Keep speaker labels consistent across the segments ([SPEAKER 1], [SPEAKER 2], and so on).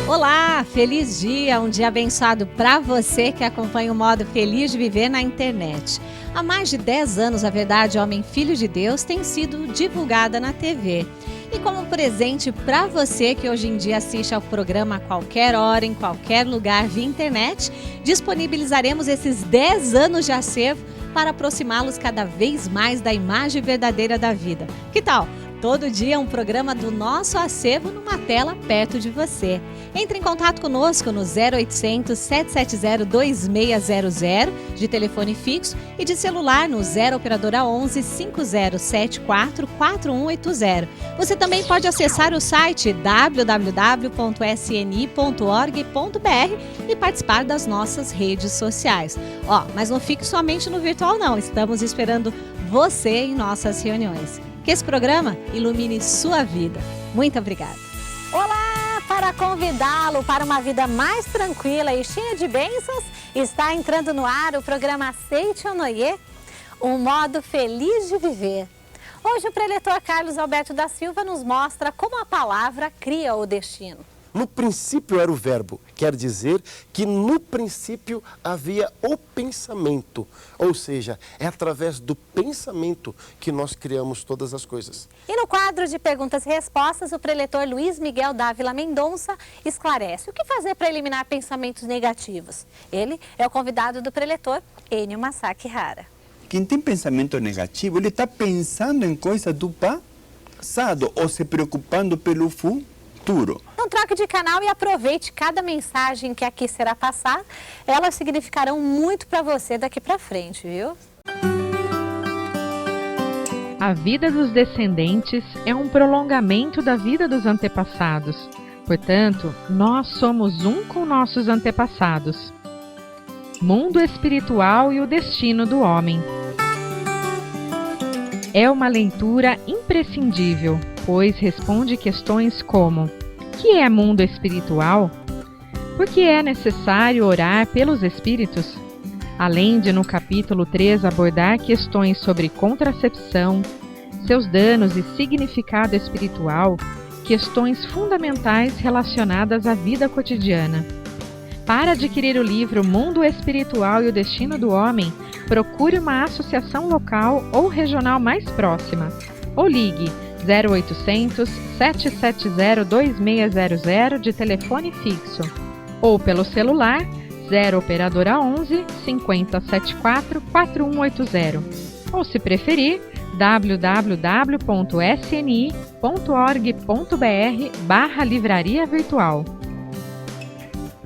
[SPEAKER 1] Olá, feliz dia, um dia abençoado para você que acompanha o modo Feliz de Viver na internet. Há mais de 10 anos, a Verdade Homem Filho de Deus tem sido divulgada na TV. E como presente para você que hoje em dia assiste ao programa a qualquer hora, em qualquer lugar via internet, disponibilizaremos esses 10 anos de acervo para aproximá-los cada vez mais da imagem verdadeira da vida. Que tal? Todo dia um programa do nosso acervo numa tela perto de você. Entre em contato conosco no 0800 770 2600 de telefone fixo e de celular no 0 operadora 11 5074 4180. Você também pode acessar o site www.sni.org.br e participar das nossas redes sociais. Mas não fique somente no virtual não, estamos esperando você em nossas reuniões. Que esse programa ilumine sua vida. Muito obrigada.
[SPEAKER 2] Olá, para convidá-lo para uma vida mais tranquila e cheia de bênçãos, está entrando no ar o programa Aceite ou Noie, um modo feliz de viver. Hoje o preletor Carlos Alberto da Silva nos mostra como a palavra cria o destino.
[SPEAKER 3] No princípio era o verbo, quer dizer que no princípio havia o pensamento, ou seja, é através do pensamento que nós criamos todas as coisas.
[SPEAKER 2] E no quadro de perguntas e respostas, o preletor Luiz Miguel Dávila Mendonça esclarece o que fazer para eliminar pensamentos negativos. Ele é o convidado do preletor Enio Masaki Hara.
[SPEAKER 4] Quem tem pensamento negativo, ele está pensando em coisa do passado ou se preocupando pelo futuro.
[SPEAKER 2] Não troque de canal e aproveite cada mensagem que aqui será passada. Elas significarão muito para você daqui para frente, viu?
[SPEAKER 5] A vida dos descendentes é um prolongamento da vida dos antepassados. Portanto, nós somos um com nossos antepassados. Mundo espiritual e o destino do homem. É uma leitura imprescindível, pois responde questões como: o que é mundo espiritual? Por que é necessário orar pelos espíritos? Além de no capítulo 3 abordar questões sobre contracepção, seus danos e significado espiritual, questões fundamentais relacionadas à vida cotidiana. Para adquirir o livro Mundo Espiritual e o Destino do Homem, procure uma associação local ou regional mais próxima, ou ligue 0800 770 2600 de telefone fixo, ou pelo celular 0 operadora 11 5074 4180, ou se preferir www.sni.org.br/livraria virtual.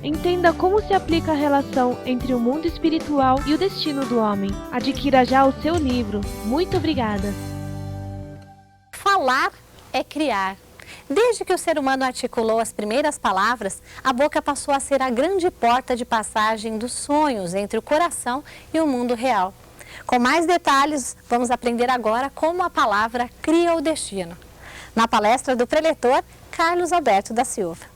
[SPEAKER 6] Entenda como se aplica a relação entre o mundo espiritual e o destino do homem. Adquira já o seu livro. Muito obrigada.
[SPEAKER 2] Falar é criar. Desde que o ser humano articulou as primeiras palavras, a boca passou a ser a grande porta de passagem dos sonhos entre o coração e o mundo real. Com mais detalhes, vamos aprender agora como a palavra cria o destino. Na palestra do preletor Carlos Alberto da Silva.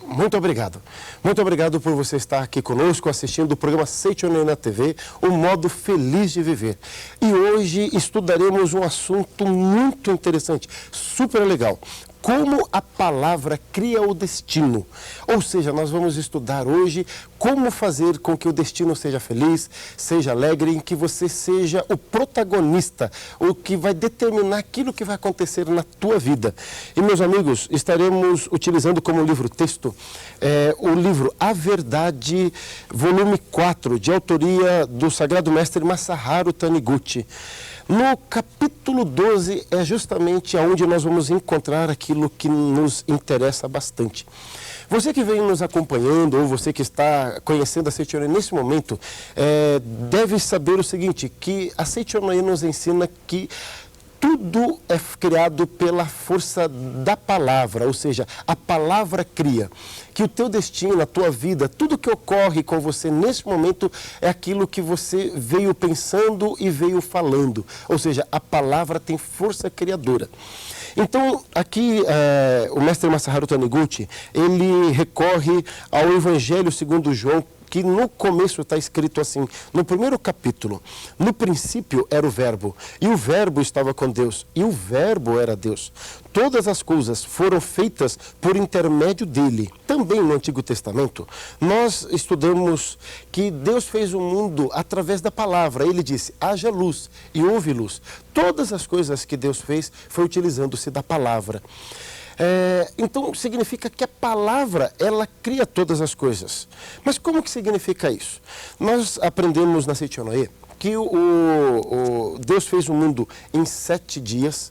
[SPEAKER 3] Muito obrigado. Muito obrigado por você estar aqui conosco assistindo o programa Aceite ou Noie na TV, o modo feliz de viver. E hoje estudaremos um assunto muito interessante, super legal. Como a palavra cria o destino. Ou seja, nós vamos estudar hoje como fazer com que o destino seja feliz, seja alegre, em que você seja o protagonista, o que vai determinar aquilo que vai acontecer na tua vida. E, meus amigos, estaremos utilizando como livro-texto o livro A Verdade, volume 4, de autoria do Sagrado Mestre Masaharu Taniguchi. No capítulo 12 é justamente onde nós vamos encontrar aquilo que nos interessa bastante. Você que vem nos acompanhando, ou você que está conhecendo a Aceite ou Noie nesse momento, deve saber o seguinte, que a Aceite ou Noie nos ensina que tudo é criado pela força da palavra, ou seja, a palavra cria. Que o teu destino, a tua vida, tudo que ocorre com você nesse momento é aquilo que você veio pensando e veio falando. Ou seja, a palavra tem força criadora. Então, aqui, o mestre Masaharu Taniguchi, ele recorre ao Evangelho segundo João, que no começo está escrito assim, no primeiro capítulo: no princípio era o Verbo, e o Verbo estava com Deus, e o Verbo era Deus. Todas as coisas foram feitas por intermédio dele. Também no Antigo Testamento, nós estudamos que Deus fez o mundo através da palavra. Ele disse: haja luz, e houve luz. Todas as coisas que Deus fez foi utilizando-se da palavra. Então, significa que a palavra, ela cria todas as coisas. Mas como que significa isso? Nós aprendemos na Seichonoye que Deus fez o mundo em 7 dias.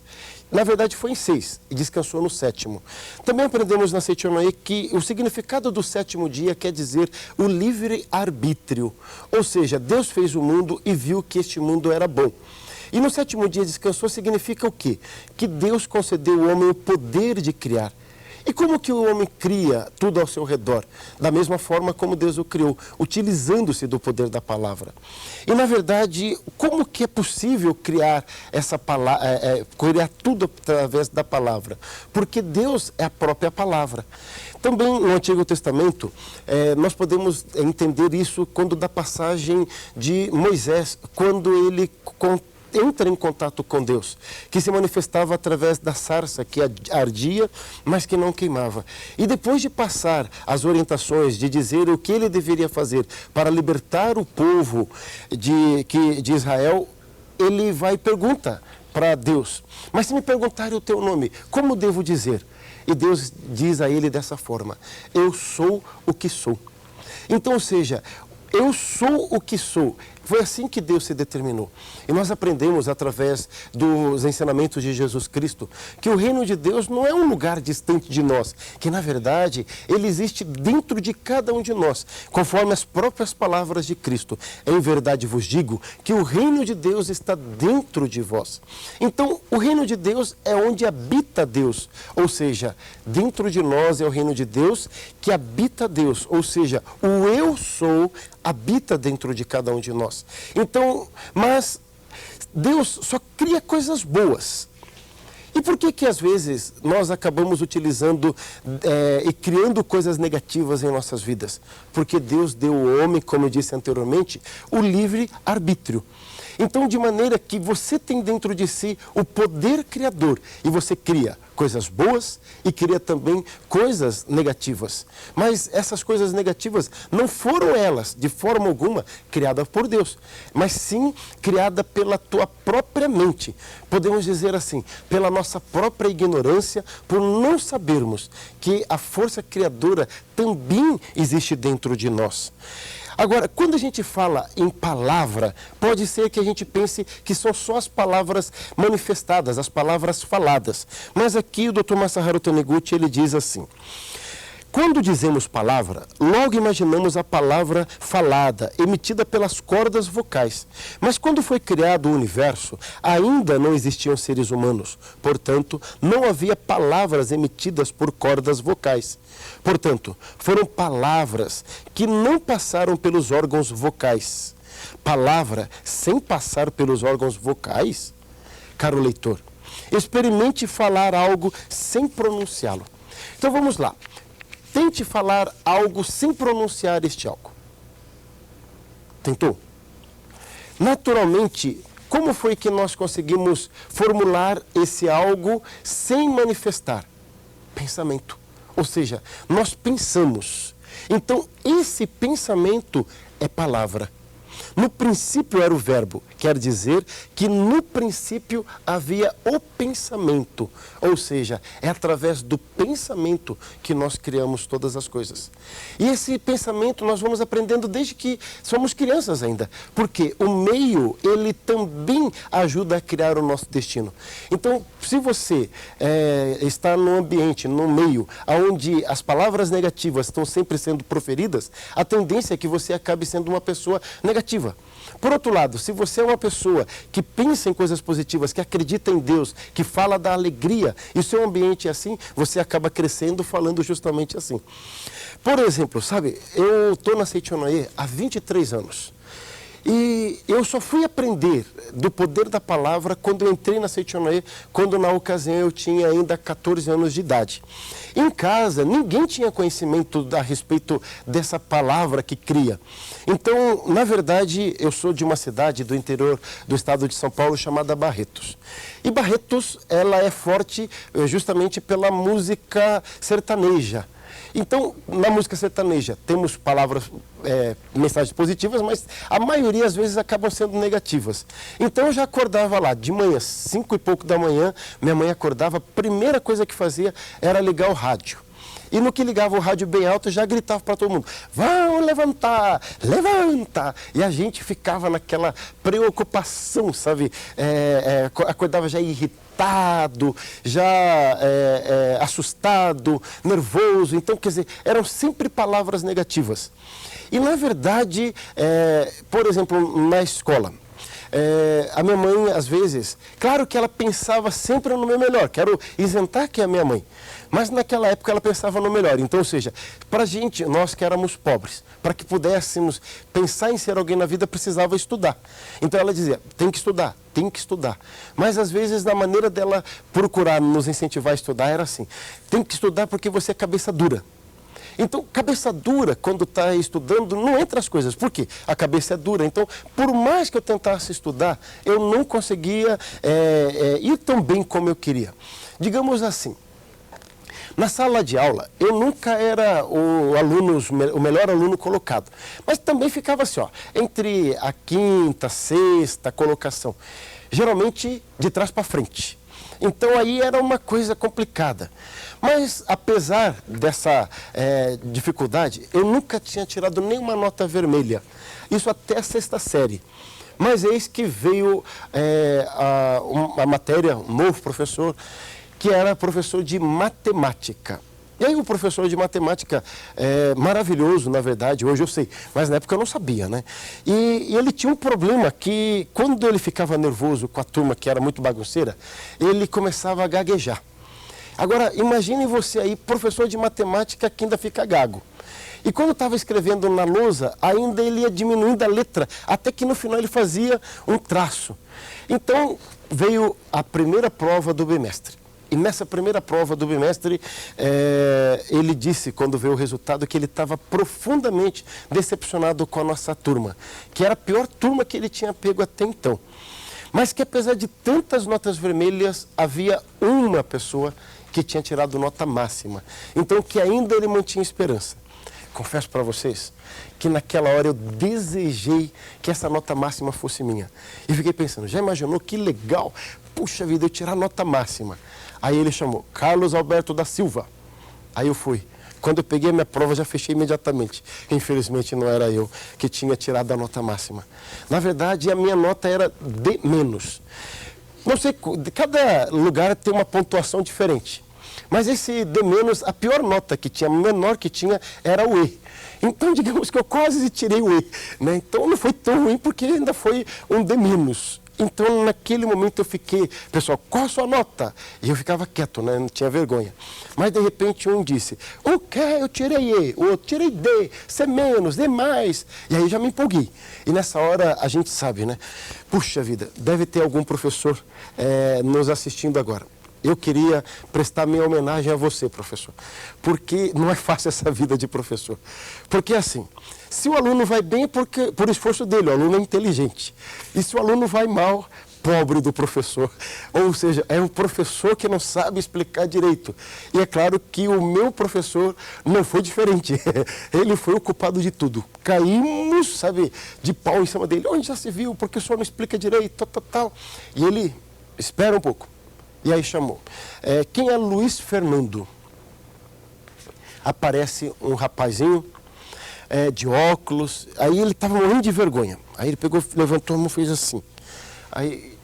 [SPEAKER 3] Na verdade, foi em 6 e descansou no 7º. Também aprendemos na Seichonoye que o significado do 7º dia quer dizer o livre-arbítrio. Ou seja, Deus fez o mundo e viu que este mundo era bom. E no 7º dia descansou significa o quê? Que Deus concedeu ao homem o poder de criar. E como que o homem cria tudo ao seu redor? Da mesma forma como Deus o criou, utilizando-se do poder da palavra. E na verdade, como que é possível criar essa palavra, criar tudo através da palavra? Porque Deus é a própria palavra. Também no Antigo Testamento, nós podemos entender isso quando da passagem de Moisés, quando ele entra em contato com Deus, que se manifestava através da sarça que ardia, mas que não queimava. E depois de passar as orientações, de dizer o que ele deveria fazer para libertar o povo de Israel, ele vai e pergunta para Deus: mas se me perguntarem o teu nome, como devo dizer? E Deus diz a ele dessa forma: eu sou o que sou. Então, ou seja, eu sou o que sou. Foi assim que Deus se determinou. E nós aprendemos através dos ensinamentos de Jesus Cristo que o reino de Deus não é um lugar distante de nós, que na verdade ele existe dentro de cada um de nós, conforme as próprias palavras de Cristo. Em verdade vos digo que o reino de Deus está dentro de vós. Então, o reino de Deus é onde habita Deus, ou seja, dentro de nós é o reino de Deus que habita Deus, ou seja, o eu sou habita dentro de cada um de nós. Então, mas Deus só cria coisas boas. E por que às vezes nós acabamos utilizando e criando coisas negativas em nossas vidas? Porque Deus deu ao homem, como eu disse anteriormente, o livre arbítrio. Então, de maneira que você tem dentro de si o poder criador e você cria coisas boas e cria também coisas negativas. Mas essas coisas negativas não foram elas, de forma alguma, criadas por Deus, mas sim criadas pela tua própria mente. Podemos dizer assim, pela nossa própria ignorância, por não sabermos que a força criadora também existe dentro de nós. Agora, quando a gente fala em palavra, pode ser que a gente pense que são só as palavras manifestadas, as palavras faladas. Mas aqui o Dr. Masaharu Taniguchi, ele diz assim: quando dizemos palavra, logo imaginamos a palavra falada, emitida pelas cordas vocais. Mas quando foi criado o universo, ainda não existiam seres humanos. Portanto, não havia palavras emitidas por cordas vocais. Portanto, foram palavras que não passaram pelos órgãos vocais. Palavra sem passar pelos órgãos vocais? Caro leitor, experimente falar algo sem pronunciá-lo. Então vamos lá. Tente falar algo sem pronunciar este algo. Tentou? Naturalmente, como foi que nós conseguimos formular esse algo sem manifestar? Pensamento. Ou seja, nós pensamos. Então, esse pensamento é palavra. No princípio era o verbo, quer dizer que no princípio havia o pensamento, ou seja, é através do pensamento que nós criamos todas as coisas. E esse pensamento nós vamos aprendendo desde que somos crianças ainda, porque o meio, ele também ajuda a criar o nosso destino. Então, se você está num ambiente, num meio, onde as palavras negativas estão sempre sendo proferidas, a tendência é que você acabe sendo uma pessoa negativa. Por outro lado, se você é uma pessoa que pensa em coisas positivas, que acredita em Deus, que fala da alegria, e o seu ambiente é assim, você acaba crescendo falando justamente assim. Por exemplo, sabe, eu estou na Seichonoye há 23 anos. E eu só fui aprender do poder da palavra quando eu entrei na Seichonoye, quando na ocasião eu tinha ainda 14 anos de idade. Em casa, ninguém tinha conhecimento a respeito dessa palavra que cria. Então, na verdade, eu sou de uma cidade do interior do estado de São Paulo chamada Barretos. E Barretos, ela é forte justamente pela música sertaneja. Então, na música sertaneja, temos palavras, mensagens positivas, mas a maioria, às vezes, acabam sendo negativas. Então, eu já acordava lá, de manhã, 5 e pouco da manhã, minha mãe acordava, a primeira coisa que fazia era ligar o rádio. E no que ligava o rádio bem alto, já gritava para todo mundo, vão levantar, levanta! E a gente ficava naquela preocupação, sabe? Acordava já irritado, já assustado, nervoso. Então, quer dizer, eram sempre palavras negativas. E, na verdade, por exemplo, na escola, a minha mãe, às vezes, claro que ela pensava sempre no meu melhor, quero isentar que é a minha mãe, mas naquela época ela pensava no melhor. Então, ou seja, para a gente, nós que éramos pobres, para que pudéssemos pensar em ser alguém na vida, precisava estudar. Então ela dizia, tem que estudar, tem que estudar. Mas às vezes, na maneira dela procurar nos incentivar a estudar, era assim, tem que estudar porque você é cabeça dura. Então, cabeça dura, quando está estudando, não entra as coisas. Por quê? A cabeça é dura. Então, por mais que eu tentasse estudar, eu não conseguia ir tão bem como eu queria. Digamos assim, na sala de aula, eu nunca era o melhor aluno colocado. Mas também ficava assim, ó, entre a quinta, sexta colocação. Geralmente, de trás para frente. Então, aí era uma coisa complicada. Mas, apesar dessa dificuldade, eu nunca tinha tirado nenhuma nota vermelha. Isso até a 6ª série. Mas eis que veio a matéria, um novo professor, que era professor de matemática. E aí o professor de matemática, maravilhoso, na verdade, hoje eu sei, mas na época eu não sabia, né? E ele tinha um problema que, quando ele ficava nervoso com a turma, que era muito bagunceira, ele começava a gaguejar. Agora, imagine você aí, professor de matemática que ainda fica gago. E quando estava escrevendo na lousa, ainda ele ia diminuindo a letra, até que no final ele fazia um traço. Então, veio a primeira prova do bimestre. E nessa primeira prova do bimestre, ele disse, quando veio o resultado, que ele estava profundamente decepcionado com a nossa turma, que era a pior turma que ele tinha pego até então. Mas que apesar de tantas notas vermelhas, havia uma pessoa que tinha tirado nota máxima. Então, que ainda ele mantinha esperança. Confesso para vocês que naquela hora eu desejei que essa nota máxima fosse minha. E fiquei pensando, já imaginou que legal? Puxa vida, eu tirar nota máxima. Aí ele chamou, Carlos Alberto da Silva. Aí eu fui. Quando eu peguei a minha prova, já fechei imediatamente. Infelizmente, não era eu que tinha tirado a nota máxima. Na verdade, a minha nota era D-. Não sei, cada lugar tem uma pontuação diferente. Mas esse D-, a pior nota que tinha, a menor que tinha, era o E. Então, digamos que eu quase tirei o E, né? Então, não foi tão ruim, porque ainda foi um D-. Então, naquele momento eu fiquei, pessoal, qual a sua nota? E eu ficava quieto, né? Não tinha vergonha. Mas, de repente, um disse, o quê? Eu tirei E, o outro tirei D, C-, D+. E aí já me empolguei. E nessa hora, a gente sabe, né? Puxa vida, deve ter algum professor nos assistindo agora. Eu queria prestar minha homenagem a você, professor, porque não é fácil essa vida de professor. Porque assim, se o aluno vai bem, porque por esforço dele, o aluno é inteligente. E se o aluno vai mal, pobre do professor. Ou seja, é um professor que não sabe explicar direito. E é claro que o meu professor não foi diferente. Ele foi o culpado de tudo. Caímos, sabe, de pau em cima dele. Onde já se viu? Porque o senhor não explica direito, tal. E ele, espera um pouco. E aí chamou. Quem é Luiz Fernando? Aparece um rapazinho de óculos. Aí ele estava morrendo de vergonha. Aí ele pegou, levantou a mão e fez assim. Aí,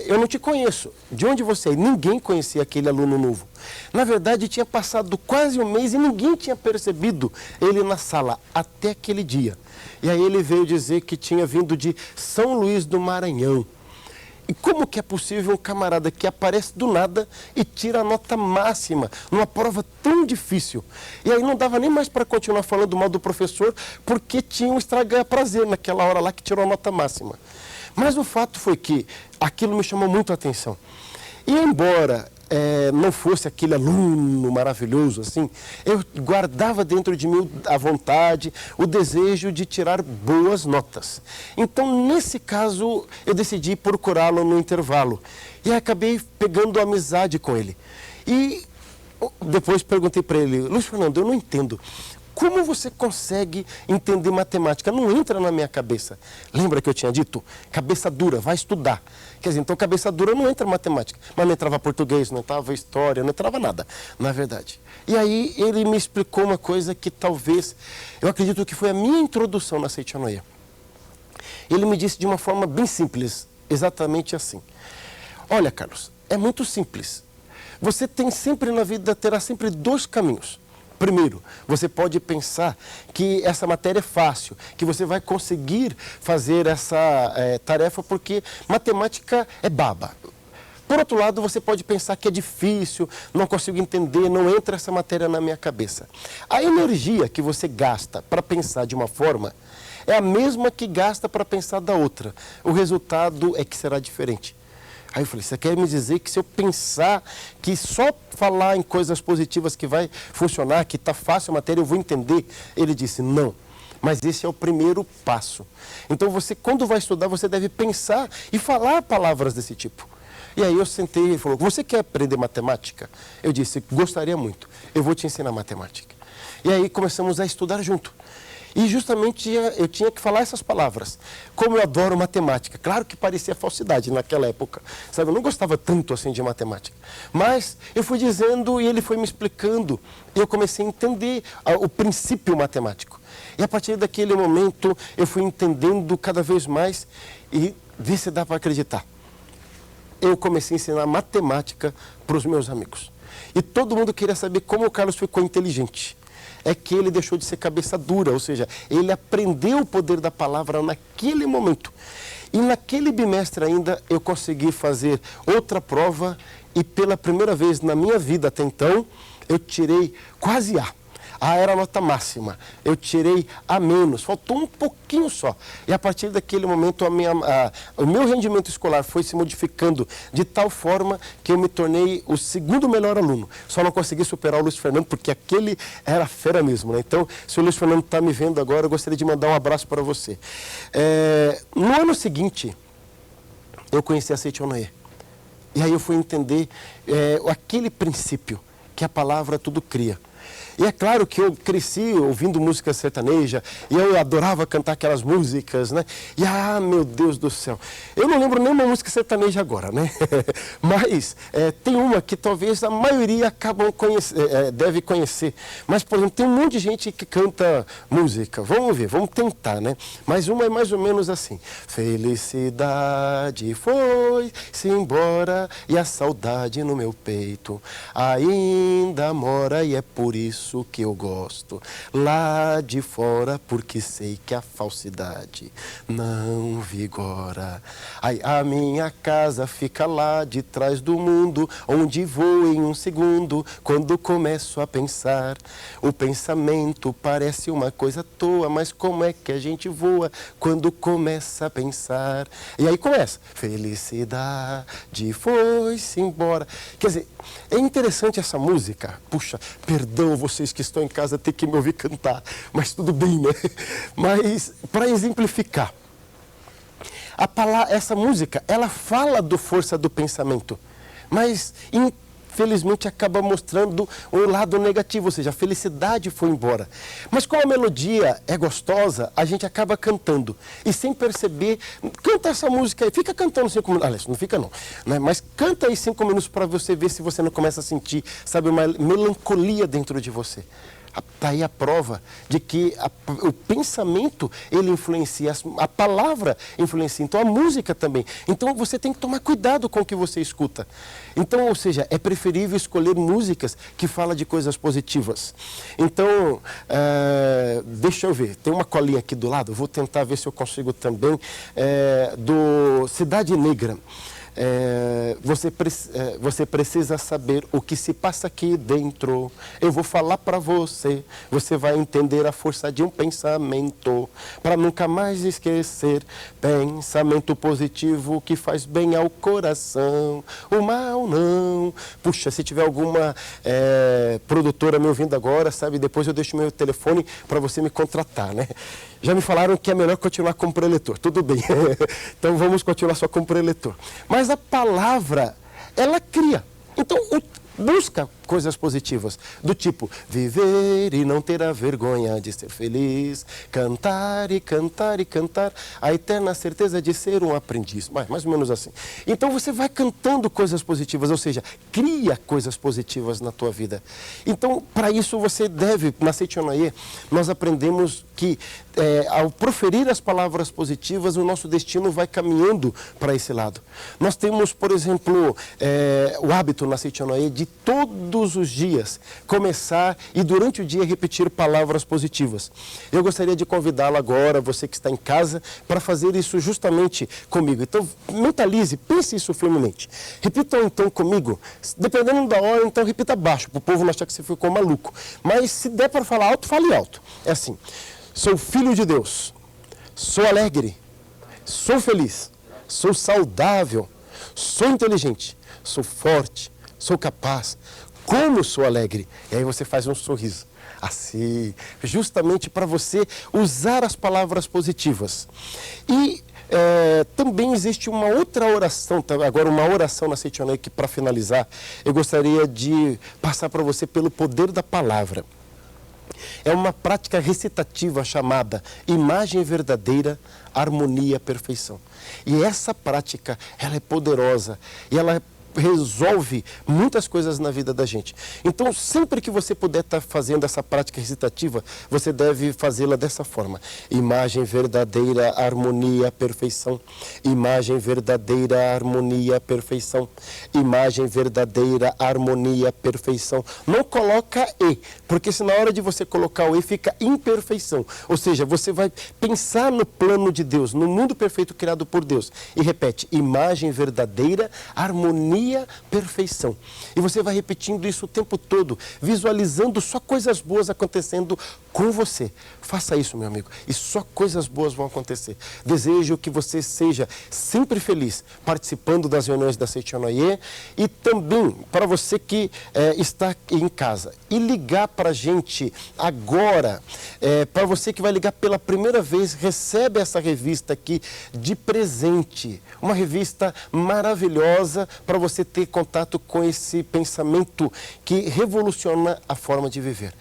[SPEAKER 3] eu não te conheço. De onde você é? Ninguém conhecia aquele aluno novo. Na verdade, tinha passado quase um mês e ninguém tinha percebido ele na sala até aquele dia. E aí ele veio dizer que tinha vindo de São Luís do Maranhão. E como que é possível um camarada que aparece do nada e tira a nota máxima numa prova tão difícil? E aí não dava nem mais para continuar falando mal do professor, porque tinha um estragar prazer naquela hora lá que tirou a nota máxima. Mas o fato foi que aquilo me chamou muito a atenção. E embora não fosse aquele aluno maravilhoso assim, eu guardava dentro de mim a vontade, o desejo de tirar boas notas. Então, nesse caso, eu decidi procurá-lo no intervalo e acabei pegando amizade com ele. E depois perguntei para ele: Luiz Fernando, eu não entendo. Como você consegue entender matemática? Não entra na minha cabeça. Lembra que eu tinha dito? Cabeça dura, vai estudar. Quer dizer, então cabeça dura não entra matemática. Mas não entrava português, não entrava história, não entrava nada, na verdade. E aí ele me explicou uma coisa que talvez, eu acredito que foi a minha introdução na Seichonoye. Ele me disse de uma forma bem simples, exatamente assim: olha, Carlos, é muito simples. Você tem sempre na vida, terá sempre dois caminhos. Primeiro, você pode pensar que essa matéria é fácil, que você vai conseguir fazer essa tarefa porque matemática é baba. Por outro lado, você pode pensar que é difícil, não consigo entender, não entra essa matéria na minha cabeça. A energia que você gasta para pensar de uma forma é a mesma que gasta para pensar da outra. O resultado é que será diferente. Aí eu falei: você quer me dizer que se eu pensar que só falar em coisas positivas que vai funcionar, que está fácil a matéria, eu vou entender? Ele disse: não, mas esse é o primeiro passo. Então você, quando vai estudar, você deve pensar e falar palavras desse tipo. E aí eu sentei e ele falou: você quer aprender matemática? Eu disse: gostaria muito, eu vou te ensinar matemática. E aí começamos a estudar junto. E justamente eu tinha que falar essas palavras. Como eu adoro matemática. Claro que parecia falsidade naquela época. Sabe, eu não gostava tanto assim de matemática. Mas eu fui dizendo e ele foi me explicando. E eu comecei a entender o princípio matemático. E a partir daquele momento eu fui entendendo cada vez mais. E vê se dá para acreditar. Eu comecei a ensinar matemática para os meus amigos. E todo mundo queria saber como o Carlos ficou inteligente. É que ele deixou de ser cabeça dura, ou seja, ele aprendeu o poder da palavra naquele momento. E naquele bimestre ainda eu consegui fazer outra prova e pela primeira vez na minha vida até então, eu tirei quase A. A era a nota máxima, eu tirei A menos, faltou um pouquinho só. E a partir daquele momento o meu rendimento escolar foi se modificando de tal forma que eu me tornei o segundo melhor aluno. Só não consegui superar o Luiz Fernando porque aquele era fera mesmo, né? Então, se o Luiz Fernando está me vendo agora, eu gostaria de mandar um abraço para você. No ano seguinte, eu conheci a Seichonoye. E aí eu fui entender aquele princípio que a palavra tudo cria. E é claro que eu cresci ouvindo música sertaneja e eu adorava cantar aquelas músicas, né? E meu Deus do céu, eu não lembro nenhuma música sertaneja agora, né? Mas tem uma que talvez a maioria deve conhecer. Mas, por exemplo, tem um monte de gente que canta música. Vamos ver, vamos tentar, né? Mas uma é mais ou menos assim: felicidade foi-se embora e a saudade no meu peito ainda mora e é por isso que eu gosto lá de fora, porque sei que a falsidade não vigora. Ai, a minha casa fica lá de trás do mundo, onde vou em um segundo, quando começo a pensar. O pensamento parece uma coisa à toa, mas como é que a gente voa quando começa a pensar? E aí começa: felicidade foi-se embora. Quer dizer, é interessante essa música. Puxa, perdão vocês que estão em casa ter que me ouvir cantar, mas tudo bem, né? Mas, para exemplificar, essa música, ela fala do força do pensamento, mas infelizmente acaba mostrando um lado negativo, ou seja, a felicidade foi embora. Mas como a melodia é gostosa, a gente acaba cantando. E sem perceber, canta essa música aí, fica cantando 5 minutos. Aliás, não fica não, né? Mas canta aí 5 minutos para você ver se você não começa a sentir, sabe, uma melancolia dentro de você. Está aí a prova de que o pensamento, ele influencia, a palavra influencia, então a música também. Então você tem que tomar cuidado com o que você escuta. Então, ou seja, é preferível escolher músicas que falam de coisas positivas. Então, deixa eu ver, tem uma colinha aqui do lado, vou tentar ver se eu consigo também, do Cidade Negra. você precisa saber o que se passa aqui dentro. Eu vou falar para você, você vai entender a força de um pensamento, para nunca mais esquecer. Pensamento positivo que faz bem ao coração, o mal não. Puxa, se tiver alguma produtora me ouvindo agora, sabe, depois eu deixo meu telefone para você me contratar, né? Já me falaram que é melhor continuar como preletor, tudo bem, então vamos continuar só como preletor. Mas a palavra, ela cria, então busca coisas positivas, do tipo, viver e não ter a vergonha de ser feliz, cantar e cantar e cantar, a eterna certeza de ser um aprendiz, mais ou menos assim. Então você vai cantando coisas positivas, ou seja, cria coisas positivas na tua vida. Então, para isso você deve, na Seichonaye, nós aprendemos que ao proferir as palavras positivas, o nosso destino vai caminhando para esse lado. Nós temos, por exemplo, o hábito na Seichonaye de todos os dias começar e durante o dia repetir palavras positivas. Eu gostaria de convidá-lo agora, você que está em casa, para fazer isso justamente comigo. Então, mentalize, pense isso firmemente. Repita então comigo, dependendo da hora, então repita baixo, para o povo não achar que você ficou maluco. Mas se der para falar alto, fale alto. É assim, sou filho de Deus, sou alegre, sou feliz, sou saudável, sou inteligente, sou forte, sou capaz, como sou alegre. E aí você faz um sorriso, assim, justamente para você usar as palavras positivas. E também existe uma outra oração, agora uma oração na Seichonaye que, para finalizar, eu gostaria de passar para você pelo poder da palavra. É uma prática recitativa chamada imagem verdadeira, harmonia, perfeição. E essa prática, ela é poderosa e ela resolve muitas coisas na vida da gente. Então, sempre que você puder estar fazendo essa prática recitativa, você deve fazê-la dessa forma. Imagem verdadeira, harmonia, perfeição. Imagem verdadeira, harmonia, perfeição. Imagem verdadeira, harmonia, perfeição. Não coloca E, porque se na hora de você colocar o E fica imperfeição. Ou seja, você vai pensar no plano de Deus, no mundo perfeito criado por Deus. E repete, imagem verdadeira, harmonia, perfeição. E você vai repetindo isso o tempo todo, visualizando só coisas boas acontecendo com você. Faça isso, meu amigo, e só coisas boas vão acontecer. Desejo que você seja sempre feliz participando das reuniões da Seichonaye e também para você que está em casa e ligar para a gente agora, para você que vai ligar pela primeira vez, recebe essa revista aqui de presente, uma revista maravilhosa para você ter contato com esse pensamento que revoluciona a forma de viver.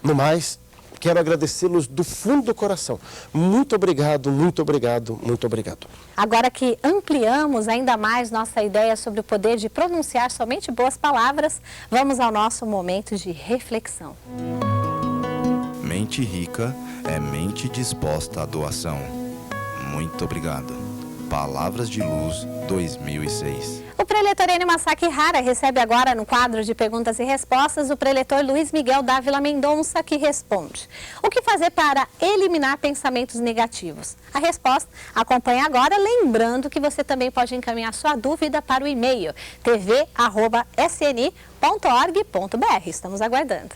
[SPEAKER 3] No mais, quero agradecê-los do fundo do coração. Muito obrigado, muito obrigado, muito obrigado.
[SPEAKER 2] Agora que ampliamos ainda mais nossa ideia sobre o poder de pronunciar somente boas palavras, vamos ao nosso momento de reflexão.
[SPEAKER 7] Mente rica é mente disposta à doação. Muito obrigado. Palavras de Luz 2006.
[SPEAKER 2] O preletor Enio Masaki Hara recebe agora no quadro de perguntas e respostas o preletor Luiz Miguel Dávila Mendonça, que responde: o que fazer para eliminar pensamentos negativos? A resposta acompanha agora, lembrando que você também pode encaminhar sua dúvida para o e-mail tv@sni.org.br. Estamos aguardando.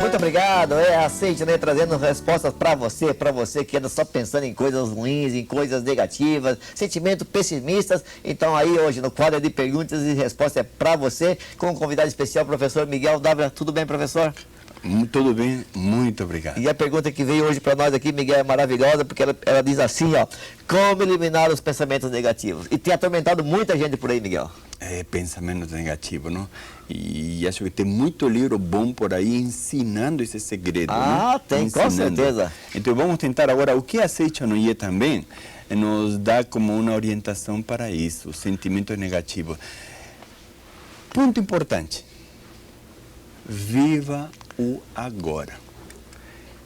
[SPEAKER 8] Muito obrigado, aceite, né, trazendo respostas para você que anda só pensando em coisas ruins, em coisas negativas, sentimentos pessimistas. Então aí hoje no quadro de perguntas e respostas é para você, com um convidado especial, professor Miguel Dávila. Tudo bem, professor?
[SPEAKER 4] Tudo bem, muito obrigado.
[SPEAKER 8] E a pergunta que veio hoje para nós aqui, Miguel, é maravilhosa, porque ela diz assim, ó: como eliminar os pensamentos negativos? E tem atormentado muita gente por aí, Miguel.
[SPEAKER 4] Pensamento negativo, não? E acho que tem muito livro bom por aí ensinando esse segredo.
[SPEAKER 8] Tem, com certeza.
[SPEAKER 4] Então vamos tentar agora, o que a Seichonaye também nos dá como uma orientação para isso, sentimento negativo. Ponto importante: viva o agora.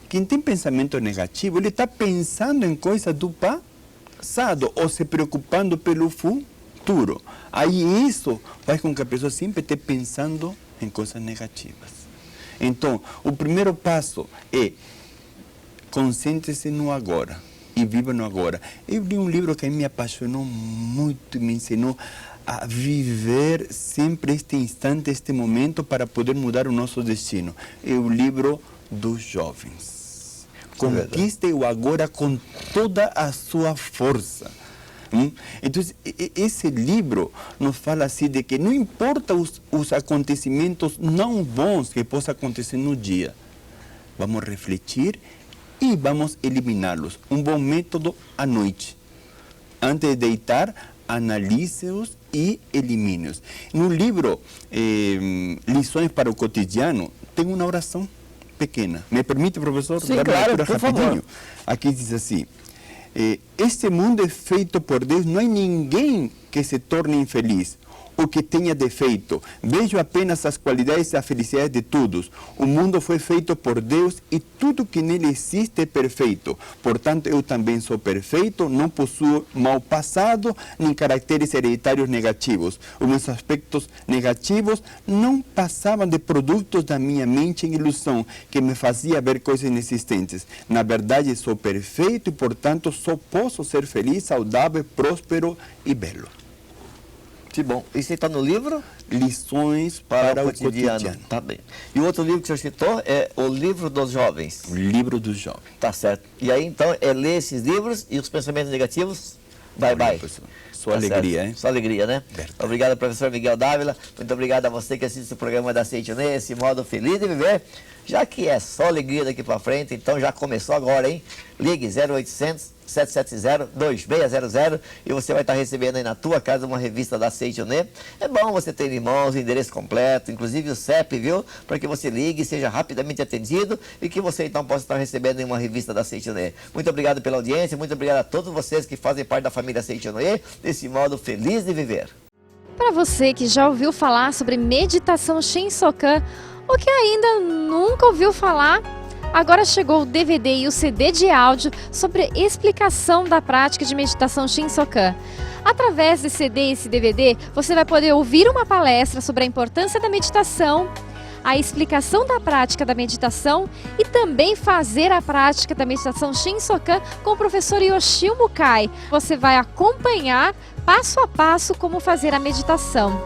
[SPEAKER 4] Quem tem pensamento negativo, ele está pensando em coisas do passado ou se preocupando pelo futuro. Aí isso faz com que a pessoa sempre esteja pensando em coisas negativas. Então, o primeiro passo é concentre-se no agora e viva no agora. Eu li um livro que me apaixonou muito e me ensinou a viver sempre este instante, este momento, para poder mudar o nosso destino. É o livro dos jovens. Conquiste o agora com toda a sua força. Então, esse livro nos fala assim de que não importa os acontecimentos não bons que possam acontecer no dia, vamos refletir e vamos eliminá-los. Um bom método à noite. Antes de deitar, analise-os e elimine-os. No livro Lições para o Cotidiano, tem uma oração pequena. Me permite, professor?
[SPEAKER 8] Sim,
[SPEAKER 4] dar
[SPEAKER 8] claro,
[SPEAKER 4] leitura
[SPEAKER 8] por
[SPEAKER 4] rapidinho?
[SPEAKER 8] favor.
[SPEAKER 4] Aqui diz assim: este mundo é feito por Deus, não há ninguém que se torne infeliz ou que tenha defeito. Vejo apenas as qualidades e a felicidade de todos. O mundo foi feito por Deus e tudo que nele existe é perfeito. Portanto, eu também sou perfeito, não possuo mau passado, nem caracteres hereditários negativos. Os meus aspectos negativos não passavam de produtos da minha mente em ilusão, que me fazia ver coisas inexistentes. Na verdade, sou perfeito e, portanto, só posso ser feliz, saudável, próspero e belo.
[SPEAKER 8] Que bom. Isso está no livro?
[SPEAKER 4] Lições para o cotidiano.
[SPEAKER 8] Tá bem. E o outro livro que o senhor citou é O Livro dos Jovens.
[SPEAKER 4] O livro dos jovens.
[SPEAKER 8] Tá certo. E aí, então, é ler esses livros e os pensamentos negativos, bye.
[SPEAKER 4] Sua
[SPEAKER 8] Tá
[SPEAKER 4] alegria,
[SPEAKER 8] certo.
[SPEAKER 4] hein?
[SPEAKER 8] Sua alegria, né?
[SPEAKER 4] Verdade.
[SPEAKER 8] Obrigado, professor Miguel Dávila. Muito obrigado a você que assiste o programa da Seitonê, esse modo feliz de viver. Já que é só alegria daqui para frente, então já começou agora, hein? Ligue 0800 770-2600 e você vai estar recebendo aí na tua casa uma revista da Seitonê. É bom você ter em mãos o endereço completo, inclusive o CEP, viu? Para que você ligue, seja rapidamente atendido e que você então possa estar recebendo uma revista da Seitonê. Muito obrigado pela audiência, muito obrigado a todos vocês que fazem parte da família Seitonê, desse modo feliz de viver.
[SPEAKER 9] Para você que já ouviu falar sobre meditação Shinsokan ou que ainda nunca ouviu falar, agora chegou o DVD e o CD de áudio sobre explicação da prática de meditação Shinsokan. Através desse CD e esse DVD, você vai poder ouvir uma palestra sobre a importância da meditação, a explicação da prática da meditação e também fazer a prática da meditação Shinsokan com o professor Yoshio Mukai. Você vai acompanhar passo a passo como fazer a meditação.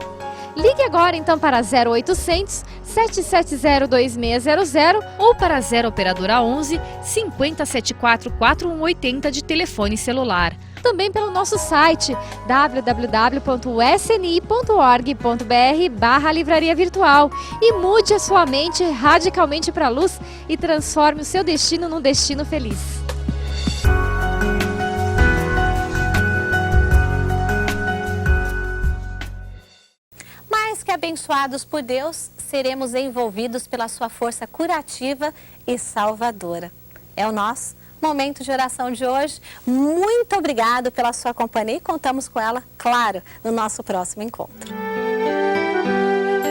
[SPEAKER 9] Ligue agora então para 0800 770 2600 ou para 0 operadora 11 5074 4180 de telefone celular. Também pelo nosso site www.sni.org.br/livraria virtual e mude a sua mente radicalmente para a luz e transforme o seu destino num destino feliz.
[SPEAKER 2] Mais que abençoados por Deus, seremos envolvidos pela sua força curativa e salvadora. É o nosso momento de oração de hoje. Muito obrigado pela sua companhia e contamos com ela, claro, no nosso próximo encontro.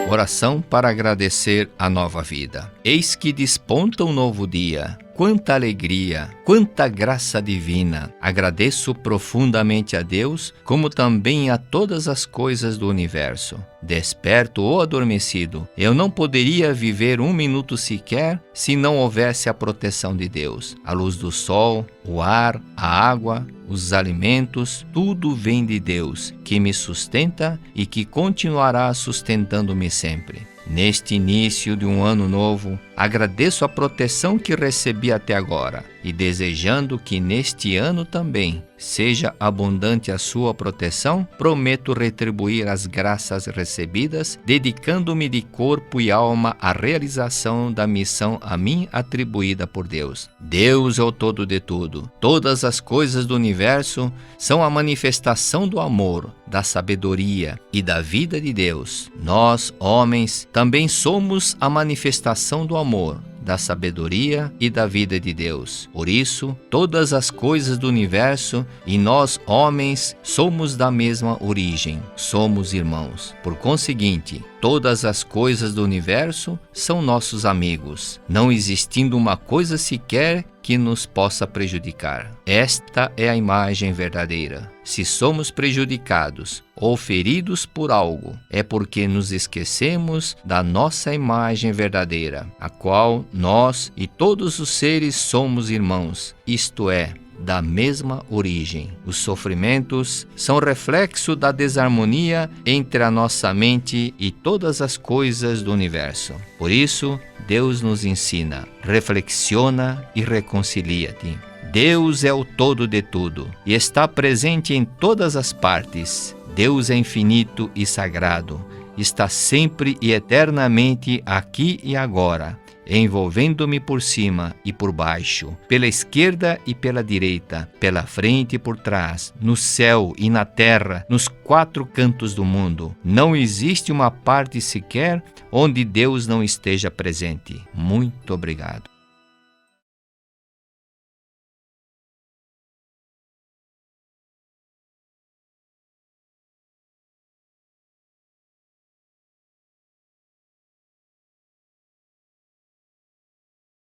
[SPEAKER 10] Oração para agradecer a nova vida. Eis que desponta um novo dia. Quanta alegria, quanta graça divina. Agradeço profundamente a Deus, como também a todas as coisas do universo. Desperto ou adormecido, eu não poderia viver um minuto sequer se não houvesse a proteção de Deus. A luz do sol, o ar, a água, os alimentos, tudo vem de Deus, que me sustenta e que continuará sustentando-me sempre. Neste início de um ano novo, agradeço a proteção que recebi até agora e desejando que neste ano também seja abundante a sua proteção, prometo retribuir as graças recebidas, dedicando-me de corpo e alma à realização da missão a mim atribuída por Deus. Deus é o todo de tudo. Todas as coisas do universo são a manifestação do amor, da sabedoria e da vida de Deus. Nós, homens, também somos a manifestação do amor, da sabedoria e da vida de Deus. Por isso, todas as coisas do universo e nós, homens, somos da mesma origem, somos irmãos. Por conseguinte, todas as coisas do universo são nossos amigos, não existindo uma coisa sequer que nos possa prejudicar. Esta é a imagem verdadeira. Se somos prejudicados ou feridos por algo, é porque nos esquecemos da nossa imagem verdadeira, a qual nós e todos os seres somos irmãos, isto é, da mesma origem. Os sofrimentos são reflexo da desarmonia entre a nossa mente e todas as coisas do universo. Por isso, Deus nos ensina: reflexiona e reconcilia-te. Deus é o todo de tudo e está presente em todas as partes. Deus é infinito e sagrado, está sempre e eternamente aqui e agora, envolvendo-me por cima e por baixo, pela esquerda e pela direita, pela frente e por trás, no céu e na terra, nos 4 cantos do mundo. Não existe uma parte sequer onde Deus não esteja presente. Muito obrigado.